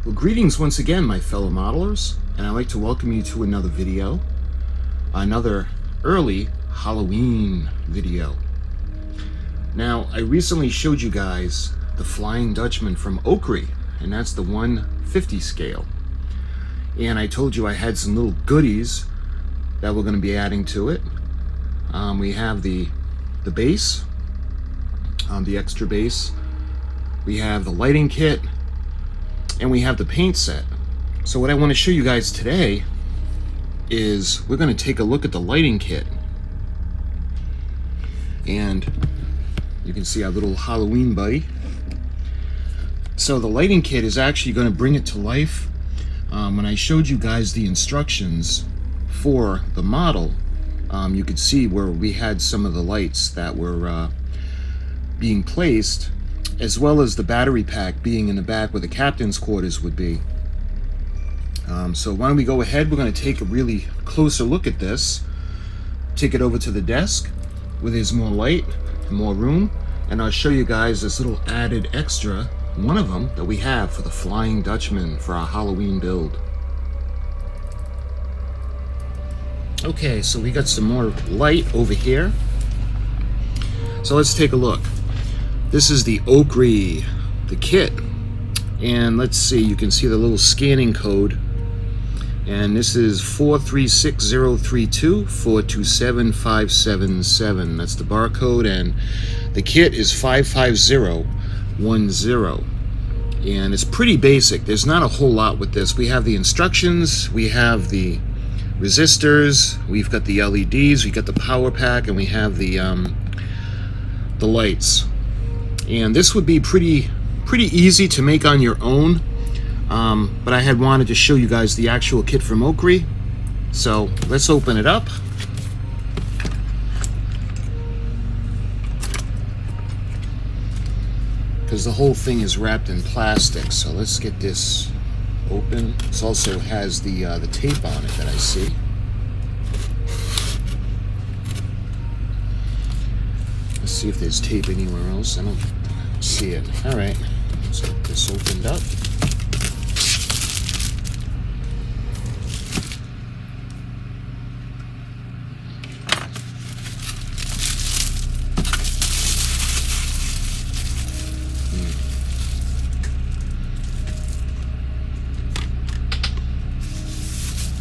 Well, greetings once again, my fellow modelers, and I'd like to welcome you to another video, another early Halloween video. Now, I recently showed you guys the Flying Dutchman from OCCRE, and that's the 150 scale. And I told you I had some little goodies that we're going to be adding to it. We have the base, the extra base. We have the lighting kit, and we have the paint set. So what I want to show you guys today is we're going to take a look at the lighting kit. And you can see our little Halloween buddy. So the lighting kit is actually going to bring it to life. When I showed you guys the instructions for the model, you could see where we had some of the lights that were being placed, as well as the battery pack being in the back where the captain's quarters would be. So why don't we go ahead, we're going to take a really closer look at this, take it over to the desk where there's more light and more room, and I'll show you guys this little added extra, one of them that we have for the Flying Dutchman for our Halloween build. Okay, so we got some more light over here. So let's take a look. This is the OCCRE, the kit. And let's see, you can see the little scanning code. And this is 436032 427577. That's the barcode, and the kit is 55010. And it's pretty basic. There's not a whole lot with this. We have the instructions, we have the resistors, we've got the LEDs, we've got the power pack, and we have the lights. And this would be pretty easy to make on your own, but I had wanted to show you guys the actual kit from OCCRE. So let's open it up. Because the whole thing is wrapped in plastic, so let's get this open. This also has the tape on it that I see. Let's see if there's tape anywhere else. I don't see it. All right, let's get this opened up.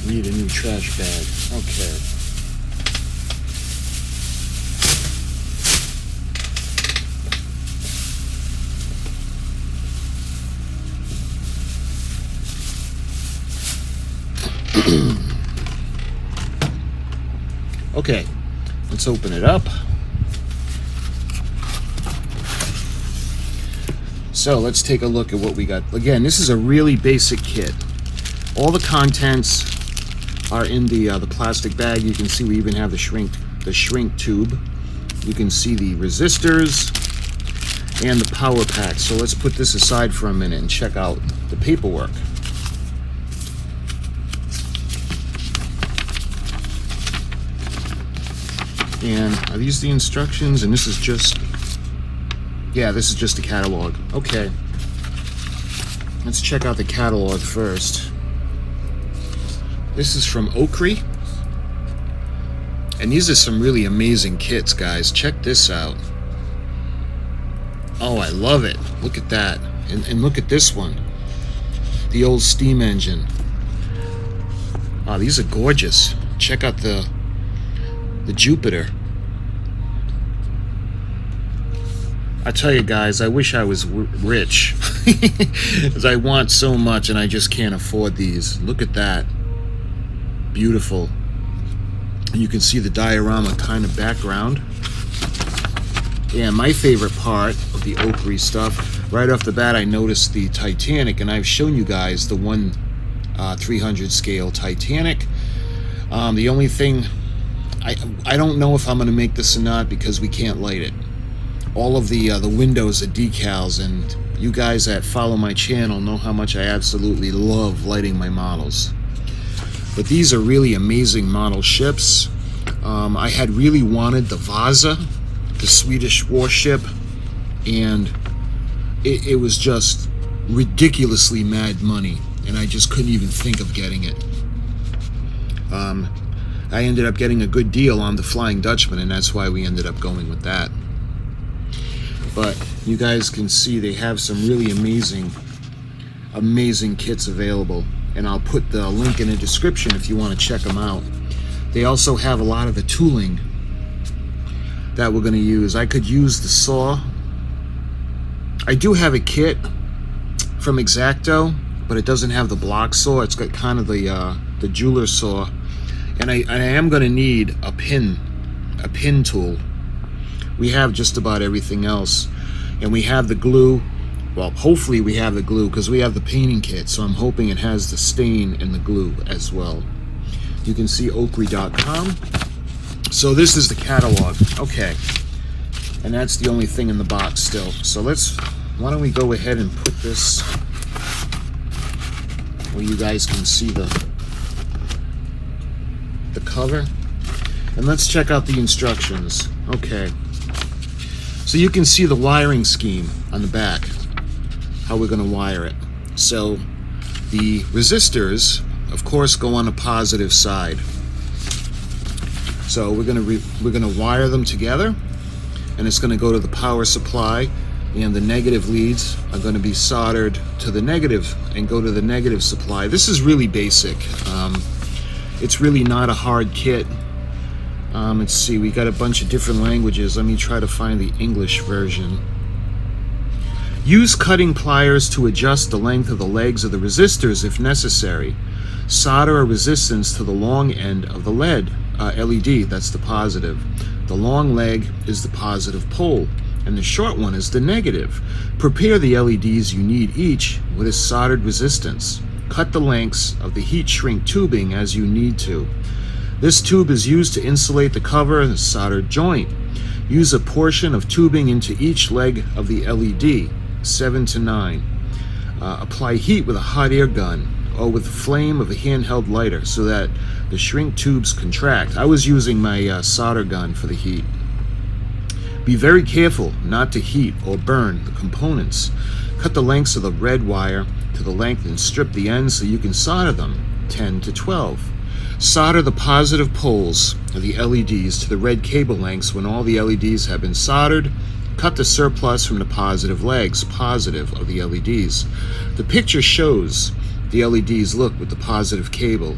Need a new trash bag. Okay. Okay, let's open it up. So let's take a look at what we got. Again, this is a really basic kit. All the contents are in the plastic bag. You can see we even have the shrink tube. You can see the resistors and the power pack. So let's put this aside for a minute and check out the paperwork. And are these the instructions? And this is just, yeah, this is just a catalog. Okay, let's check out the catalog first. This is from OCCRE, and these are some really amazing kits, guys. Check this out. Oh, I love it. Look at that. And look at this one, the old steam engine. Oh, these are gorgeous. Check out the Jupiter. I tell you guys, I wish I was rich, because I want so much and I just can't afford these. Look at that. Beautiful. And you can see the diorama kind of background. And my favorite part of the OCCRE stuff, right off the bat, I noticed the Titanic, and I've shown you guys the 1/300 scale Titanic. The only thing, I don't know if I'm going to make this or not, because we can't light it. All of the windows are decals, and you guys that follow my channel know how much I absolutely love lighting my models. But these are really amazing model ships. I had really wanted the Vasa, the Swedish warship, and it was just ridiculously mad money, and I just couldn't even think of getting it. I ended up getting a good deal on the Flying Dutchman, and that's why we ended up going with that. But you guys can see they have some really amazing kits available, and I'll put the link in the description if you want to check them out. They also have a lot of the tooling that we're going to use. I could use the saw. I do have a kit from X-Acto, but it doesn't have the block saw. It's got kind of the jeweler saw, and I am going to need a pin tool. We have just about everything else, and we have the glue. Well, hopefully we have the glue, because we have the painting kit, so I'm hoping it has the stain and the glue as well. You can see OCCRE.com. So this is the catalog. Okay, and that's the only thing in the box still. So why don't we go ahead and put this where you guys can see the cover, and let's check out the instructions. Okay, so you can see the wiring scheme on the back, how we're going to wire it. So the resistors, of course, go on the positive side. So we're going to wire them together, and it's going to go to the power supply, and the negative leads are going to be soldered to the negative and go to the negative supply. This is really basic. It's really not a hard kit. Let's see, we got a bunch of different languages. Let me try to find the English version. Use cutting pliers to adjust the length of the legs of the resistors if necessary. Solder a resistance to the long end of the LED, that's the positive. The long leg is the positive pole, and the short one is the negative. Prepare the LEDs you need each with a soldered resistance. Cut the lengths of the heat shrink tubing as you need to. This tube is used to insulate the cover and the soldered joint. Use a portion of tubing into each leg of the LED, 7 to 9. Apply heat with a hot air gun or with the flame of a handheld lighter so that the shrink tubes contract. I was using my solder gun for the heat. Be very careful not to heat or burn the components. Cut the lengths of the red wire to the length and strip the ends so you can solder them, 10 to 12. Solder the positive poles of the LEDs to the red cable lengths when all the LEDs have been soldered. Cut the surplus from the positive legs, positive of the LEDs. The picture shows the LEDs look with the positive cable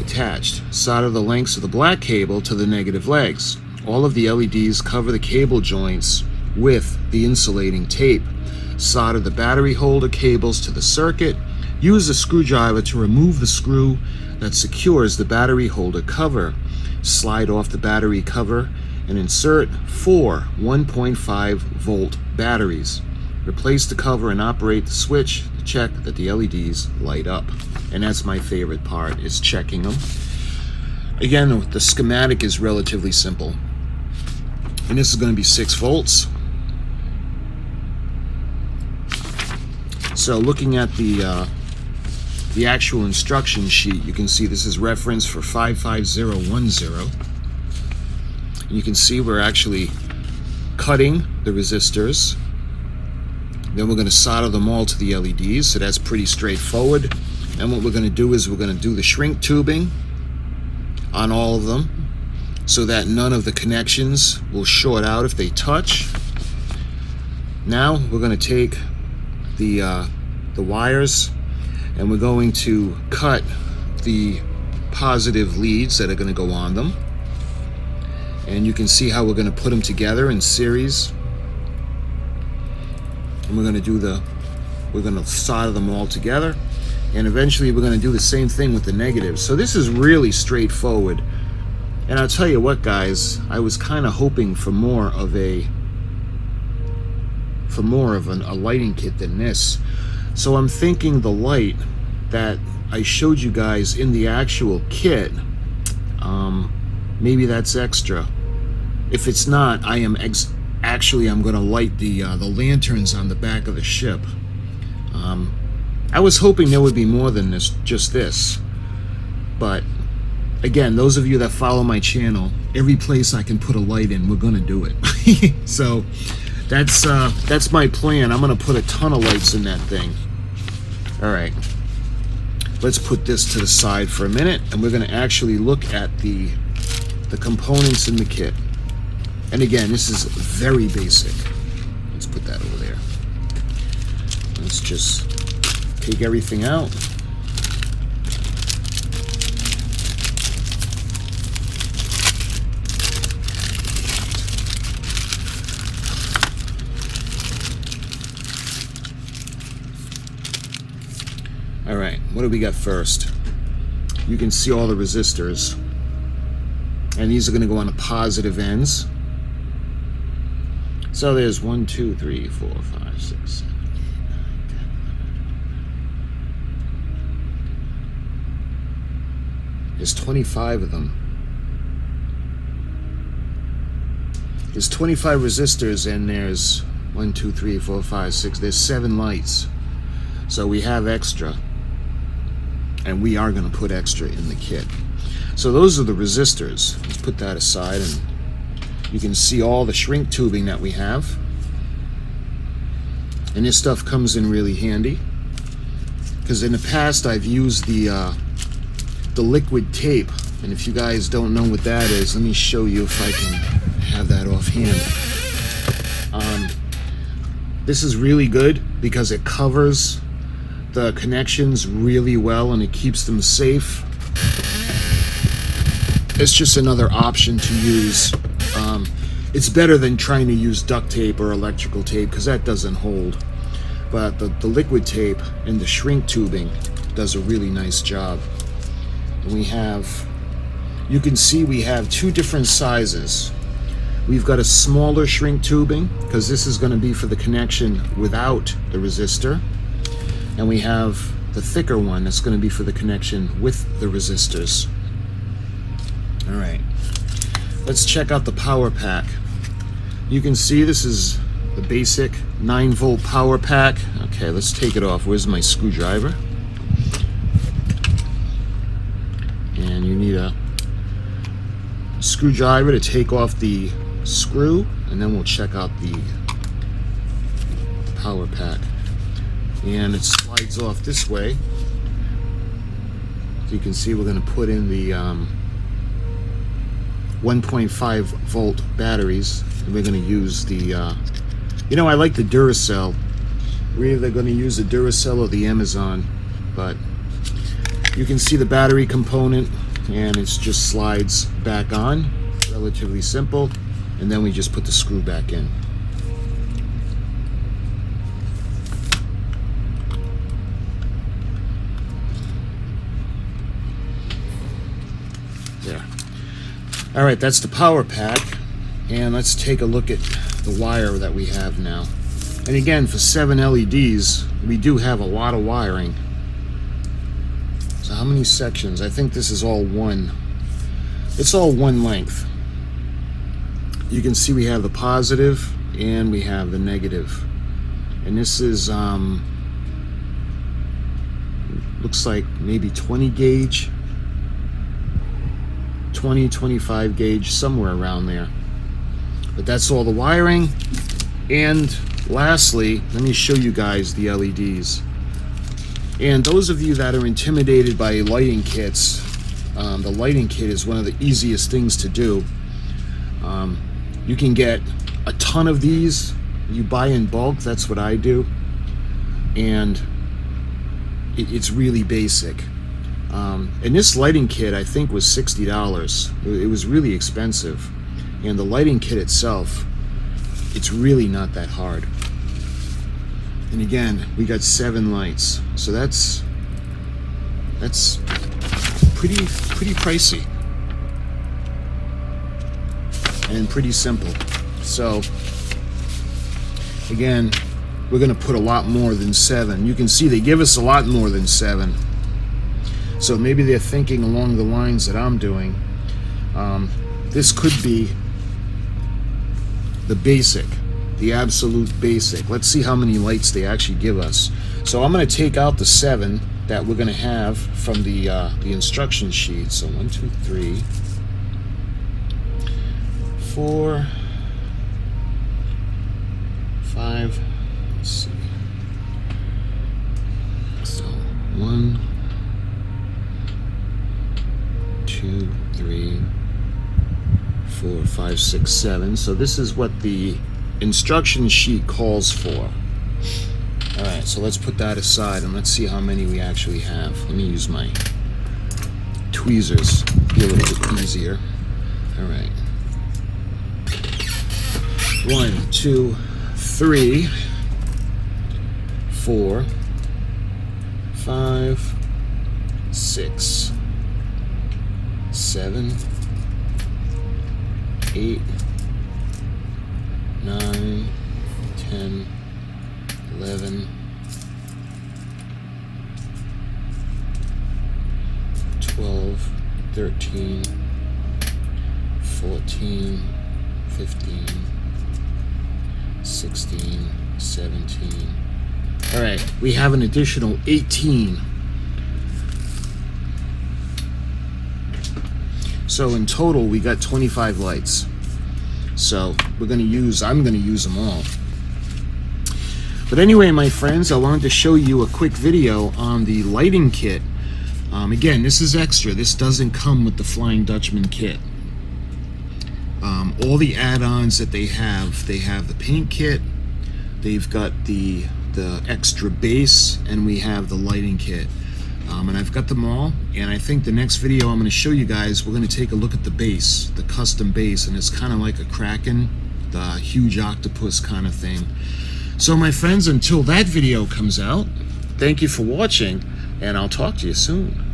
attached. Solder the lengths of the black cable to the negative legs. All of the LEDs cover the cable joints with the insulating tape. Solder the battery holder cables to the circuit. Use a screwdriver to remove the screw that secures the battery holder cover. Slide off the battery cover and insert 4 1.5 volt batteries. Replace the cover and operate the switch to check that the LEDs light up. And that's my favorite part, is checking them. Again, the schematic is relatively simple. And this is going to be 6 volts. So looking at the actual instruction sheet, you can see this is reference for 55010. And you can see we're actually cutting the resistors. Then we're going to solder them all to the LEDs, so that's pretty straightforward. And what we're going to do is we're going to do the shrink tubing on all of them so that none of the connections will short out if they touch. Now we're going to take the wires, and we're going to cut the positive leads that are going to go on them. And you can see how we're going to put them together in series. And we're going to solder them all together. And eventually we're going to do the same thing with the negatives. So this is really straightforward. And I'll tell you what, guys, I was kind of hoping for more of a lighting kit than this. So I'm thinking the light that I showed you guys in the actual kit, maybe that's extra. If it's not, I'm going to light the lanterns on the back of the ship. I was hoping there would be more than this, just this. But again, those of you that follow my channel, every place I can put a light in, we're going to do it. So that's my plan. I'm going to put a ton of lights in that thing. All right, let's put this to the side for a minute, and we're going to actually look at the components in the kit. And again, this is very basic. Let's put that over there. Let's just take everything out. All right, what do we got first? You can see all the resistors, and these are going to go on the positive ends. So there's 1, 2, 3, 4, 5, 6, 7, 8, 9, 10, 11. There's 25 of them. There's 25 resistors, and there's 1, 2, 3, 4, 5, 6. There's 7 lights. So we have extra. And we are going to put extra in the kit. So those are the resistors. Let's put that aside, and you can see all the shrink tubing that we have. And this stuff comes in really handy, because in the past I've used the liquid tape. And if you guys don't know what that is, let me show you if I can have that offhand. This is really good because it covers the connections really well, and it keeps them safe. It's just another option to use. It's better than trying to use duct tape or electrical tape, because that doesn't hold. But the liquid tape and the shrink tubing does a really nice job. And you can see we have 2 different sizes. We've got a smaller shrink tubing, because this is going to be for the connection without the resistor. And we have the thicker one that's going to be for the connection with the resistors. All right, let's check out the power pack. You can see this is the basic 9-volt power pack. Okay, let's take it off. Where's my screwdriver? And you need a screwdriver to take off the screw, and then we'll check out the power pack. And it slides off this way. So you can see we're going to put in the 1.5 volt batteries, and we're going to use the I like the Duracell. We're either going to use the Duracell or the Amazon, but you can see the battery component, and it just slides back on. Relatively simple. And then we just put the screw back in. There. All right, that's the power pack, and let's take a look at the wire that we have now. And again, for 7 LEDs, we do have a lot of wiring. So how many sections? I think this is all one. It's all one length. You can see we have the positive and we have the negative. And this is looks like maybe 20 gauge, 20, 25 gauge, somewhere around there. But that's all the wiring. And lastly, let me show you guys the LEDs. And those of you that are intimidated by lighting kits, the lighting kit is one of the easiest things to do. You can get a ton of these. You buy in bulk, that's what I do. And it's really basic. And this lighting kit, I think, was $60. It was really expensive. And the lighting kit itself, it's really not that hard. And again, we got 7 lights, so that's pretty pricey and pretty simple. So again, we're going to put a lot more than 7. You can see they give us a lot more than 7. So maybe they're thinking along the lines that I'm doing. This could be the basic, the absolute basic. Let's see how many lights they actually give us. So I'm going to take out the 7 that we're going to have from the instruction sheet. So 1, 2, 3, 4, 5. Let's see. So 1, 2, 3, 4, 5, 6, 7. So this is what the instruction sheet calls for. Alright, so let's put that aside and let's see how many we actually have. Let me use my tweezers, be a little bit easier. Alright. 1, 2, 3, 4, 5, 6, 7, 8, 9, 10, 11, 12, 13, 14, 15, 16, 17. All right, we have an additional 18. So in total, we got 25 lights. So I'm gonna use them all. But anyway, my friends, I wanted to show you a quick video on the lighting kit. Again, this is extra. This doesn't come with the Flying Dutchman kit. All the add-ons that they have the paint kit, they've got the extra base, and we have the lighting kit. And I've got them all, and I think the next video I'm going to show you guys, we're going to take a look at the base, the custom base, and it's kind of like a Kraken, the huge octopus kind of thing. So my friends, until that video comes out, thank you for watching, and I'll talk to you soon.